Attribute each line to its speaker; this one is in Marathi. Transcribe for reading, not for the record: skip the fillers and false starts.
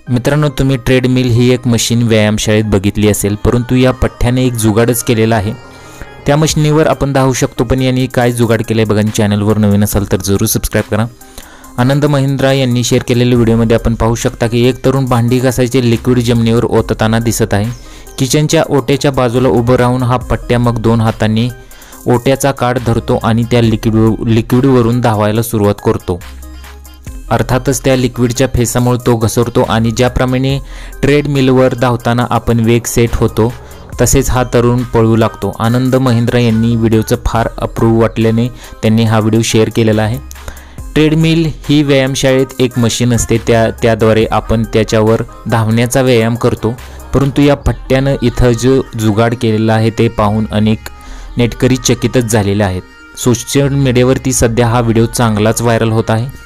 Speaker 1: मित्रांनो, तुम्ही ट्रेडमिल ही एक मशीन व्यायामशाळेत बघितली असेल, परंतु या पठ्ठ्याने एक जुगाडच केलेला आहे। त्या मशीनीवर आपण धावू शकतो, पण यांनी काय जुगाड केले बघा। चॅनलवर नवीन असाल तर जरूर सबस्क्राइब करा। आनंद महिंद्रा यांनी शेअर केलेल्या व्हिडिओमध्ये आपण पाहू शकता की एक तरुण भांडी घासायचे लिक्विड जमिनीवर ओतताना दिसत आहे। किचनच्या ओट्याच्या बाजूला उभं राहून हा पठ्ठ्या मग दोन हातांनी ओट्याचा काठ धरतो आणि त्या लिक्विडवरून धावायला सुरुवात करतो। अर्थातच त्या लिक्विडच्या फेसामुळे तो घसरतो आणि ज्याप्रमाणे ट्रेडमिलवर धावताना आपण वेग सेट होतो तसेच हा तरुण पळू लागतो। आनंद महिंद्रा यांनी व्हिडिओचं फार अप्रूव्ह वाटल्याने त्यांनी हा व्हिडिओ शेअर केलेला आहे। ट्रेडमिल ही व्यायामशाळेत एक मशीन असते, त्याद्वारे आपण त्याच्यावर धावण्याचा व्यायाम करतो, परंतु या पठ्ठ्यानं इथं जो जुगाड केलेला आहे ते पाहून अनेक नेटकरी चकितच झालेले आहेत। सोशल मीडियावरती सध्या हा व्हिडिओ चांगलाच व्हायरल होत आहे।